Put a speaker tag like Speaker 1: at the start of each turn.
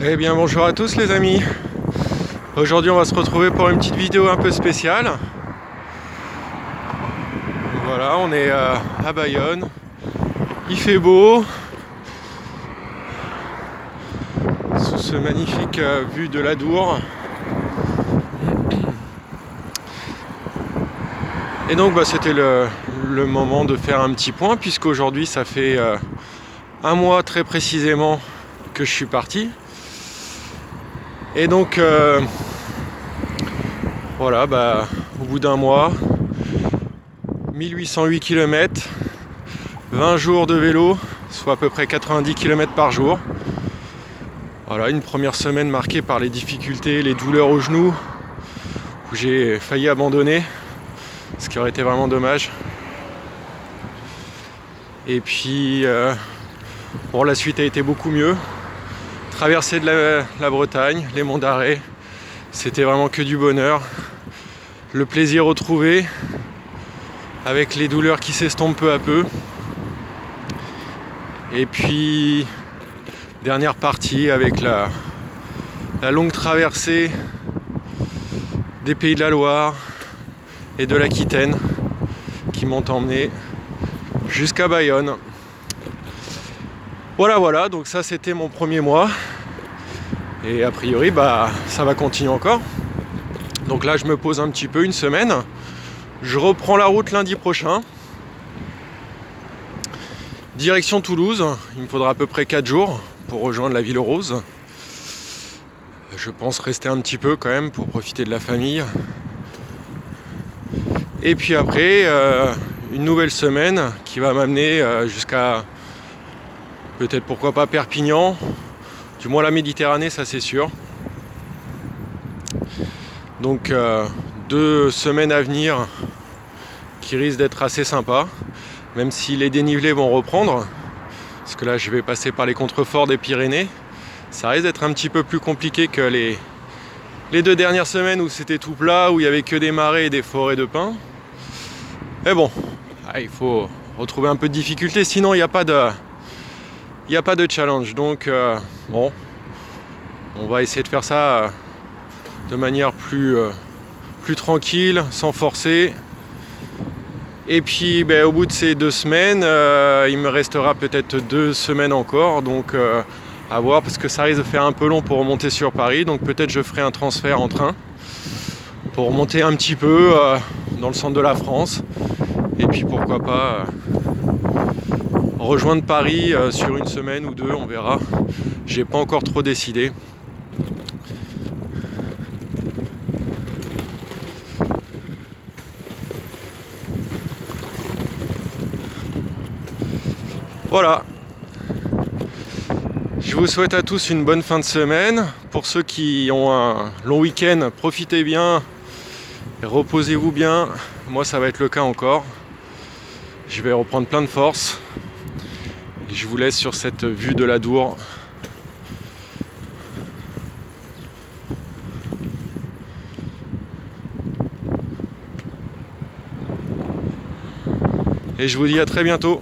Speaker 1: Eh bien bonjour à tous les amis. Aujourd'hui on va se retrouver pour une petite vidéo un peu spéciale. Voilà, on est à Bayonne. Il fait beau. Sous ce magnifique vue de l'Adour. Et donc c'était le moment de faire un petit point, puisqu'aujourd'hui ça fait un mois très précisément que je suis parti. Et donc voilà, au bout d'un mois, 1808 km, 20 jours de vélo, soit à peu près 90 km par jour. Voilà, une première semaine marquée par les difficultés, les douleurs aux genoux, où j'ai failli abandonner, ce qui aurait été vraiment dommage. Et puis, la suite a été beaucoup mieux. Traversée de la Bretagne, les monts d'Arrée, c'était vraiment que du bonheur. Le plaisir retrouvé, avec les douleurs qui s'estompent peu à peu. Et puis, dernière partie avec la longue traversée des Pays de la Loire et de l'Aquitaine qui m'ont emmené jusqu'à Bayonne. Voilà, donc ça c'était mon premier mois. Et a priori, ça va continuer encore. Donc là, je me pose un petit peu, une semaine. Je reprends la route lundi prochain. Direction Toulouse. Il me faudra à peu près 4 jours pour rejoindre la Ville Rose. Je pense rester un petit peu quand même pour profiter de la famille. Et puis après, une nouvelle semaine qui va m'amener jusqu'à peut-être pourquoi pas Perpignan. Du moins la Méditerranée, ça c'est sûr. Donc 2 semaines à venir qui risquent d'être assez sympas, même si les dénivelés vont reprendre, parce que là je vais passer par les contreforts des Pyrénées. Ça risque d'être un petit peu plus compliqué que les 2 dernières semaines où c'était tout plat, où il n'y avait que des marais et des forêts de pins. Mais bon, il faut retrouver un peu de difficulté, sinon il n'y a pas de challenge. Donc on va essayer de faire ça de manière plus tranquille, sans forcer. Et puis au bout de ces 2 semaines, il me restera peut-être 2 semaines encore, donc à voir, parce que ça risque de faire un peu long pour remonter sur Paris. Donc peut-être je ferai un transfert en train pour remonter un petit peu dans le centre de la France. Et puis pourquoi pas rejoindre Paris sur une semaine ou 2, on verra. J'ai pas encore trop décidé. Voilà. Je vous souhaite à tous une bonne fin de semaine. Pour ceux qui ont un long week-end, profitez bien et reposez-vous bien. Moi, ça va être le cas encore. Je vais reprendre plein de force. Et je vous laisse sur cette vue de l'Adour. Et je vous dis à très bientôt.